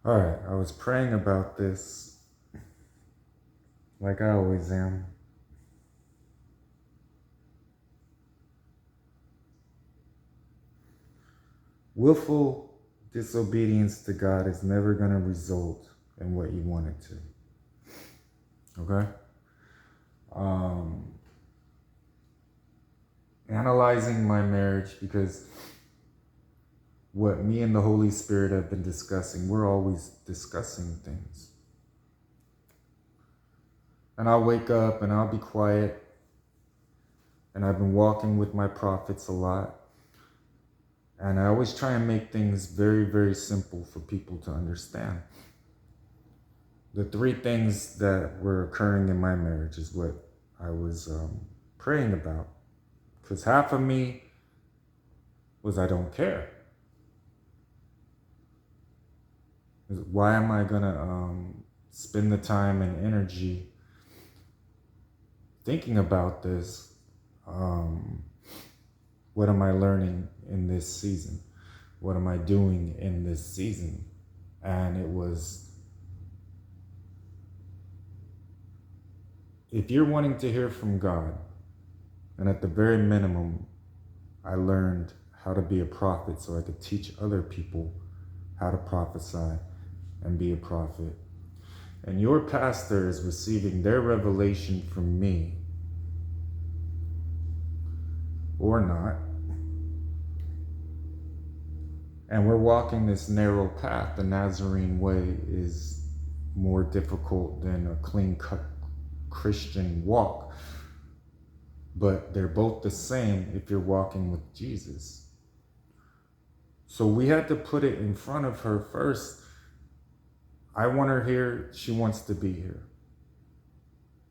All right, I was praying about this like I always am. Willful disobedience to God is never going to result in what you want it to. Okay? Um, Analyzing my marriage, because what me and the Holy Spirit have been discussing, we're always discussing things. And I'll wake up and I'll be quiet. And I've been walking with my prophets a lot. And I always try and make things very, very simple for people to understand. The three things that were occurring in my marriage is what I was praying about. Because half of me was I don't care. Why am I going to spend the time and energy thinking about this? What am I learning in this season? What am I doing in this season? And it was, if you're wanting to hear from God, and at the very minimum, I learned how to be a prophet so I could teach other people how to prophesy and be a prophet. And your pastor is receiving their revelation from me, or not. And we're walking this narrow path. The Nazarene way is more difficult than a clean-cut Christian walk. But they're both the same if you're walking with Jesus. So we had to put it in front of her first. I want her here. She wants to be here.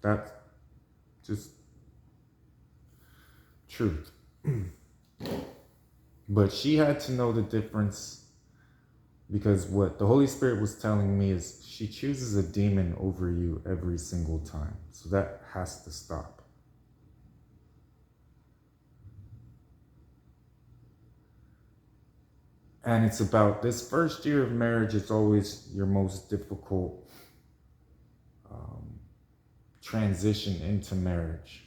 That's just truth. But she had to know the difference, because what the Holy Spirit was telling me is she chooses a demon over you every single time. So that has to stop. And it's about this first year of marriage, it's always your most difficult transition into marriage,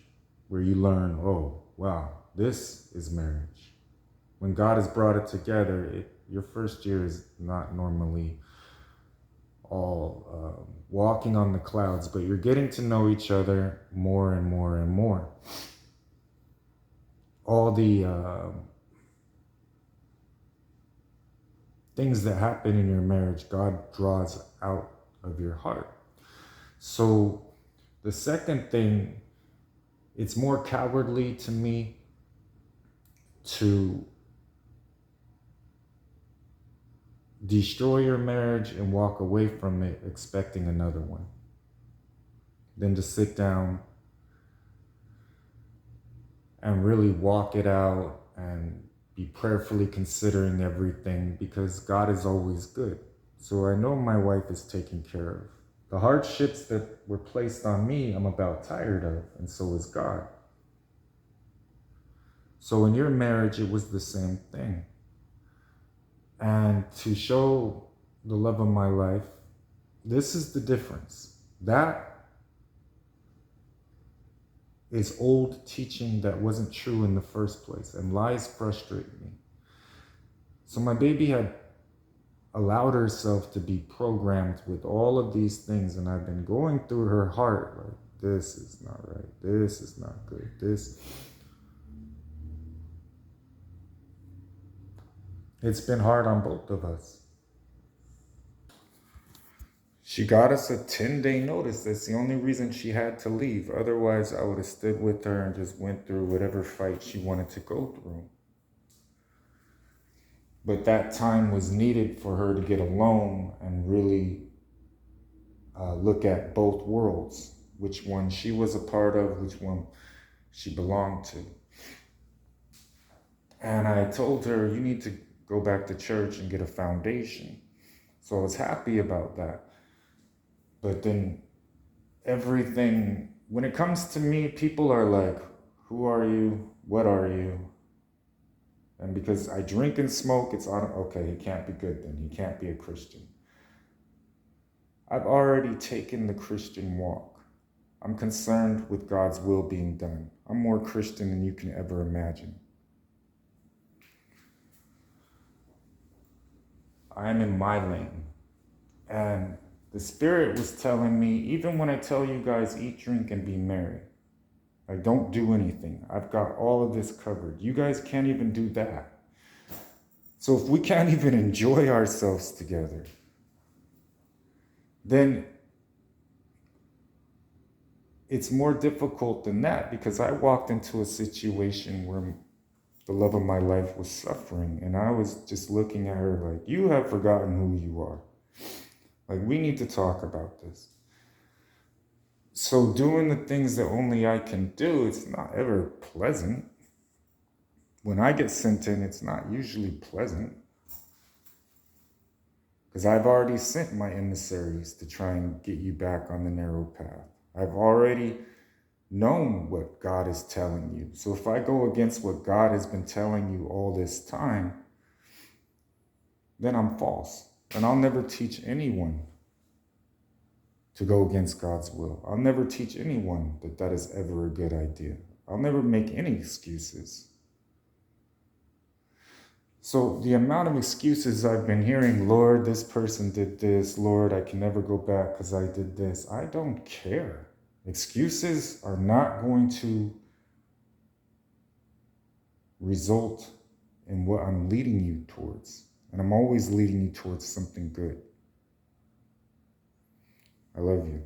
where you learn, oh, wow, this is marriage. When God has brought it together, your first year is not normally all walking on the clouds, but you're getting to know each other more and more and more. All the things that happen in your marriage, God draws out of your heart. So the second thing, it's more cowardly to me to destroy your marriage and walk away from it expecting another one than to sit down and really walk it out and be prayerfully considering everything, because God is always good. So I know my wife is taken care of. The hardships that were placed on me, I'm about tired of, and so is God. So in your marriage, it was the same thing. And to show the love of my life, this is the difference. That is old teaching that wasn't true in the first place, and lies frustrate me. So my baby had allowed herself to be programmed with all of these things, and I've been going through her heart like, this is not right, this is not good, this. It's been hard on both of us. She got us a 10-day notice. That's the only reason she had to leave. Otherwise, I would have stood with her and just went through whatever fight she wanted to go through. But that time was needed for her to get alone and really look at both worlds, which one she was a part of, which one she belonged to. And I told her, you need to go back to church and get a foundation. So I was happy about that. But then everything, when it comes to me, people are like, who are you? What are you? And because I drink and smoke, it's on, okay, he can't be good then. He can't be a Christian. I've already taken the Christian walk. I'm concerned with God's will being done. I'm more Christian than you can ever imagine. I'm in my lane. And the Spirit was telling me, even when I tell you guys, eat, drink, and be merry, I don't do anything. I've got all of this covered. You guys can't even do that. So if we can't even enjoy ourselves together, then it's more difficult than that, because I walked into a situation where the love of my life was suffering, and I was just looking at her like, you have forgotten who you are. Like, we need to talk about this. So doing the things that only I can do, it's not ever pleasant. When I get sent in, it's not usually pleasant, because I've already sent my emissaries to try and get you back on the narrow path. I've already known what God is telling you. So if I go against what God has been telling you all this time, then I'm false. And I'll never teach anyone to go against God's will. I'll never teach anyone that that is ever a good idea. I'll never make any excuses. So the amount of excuses I've been hearing, Lord, this person did this, Lord, I can never go back because I did this, I don't care. Excuses are not going to result in what I'm leading you towards. And I'm always leading you towards something good. I love you.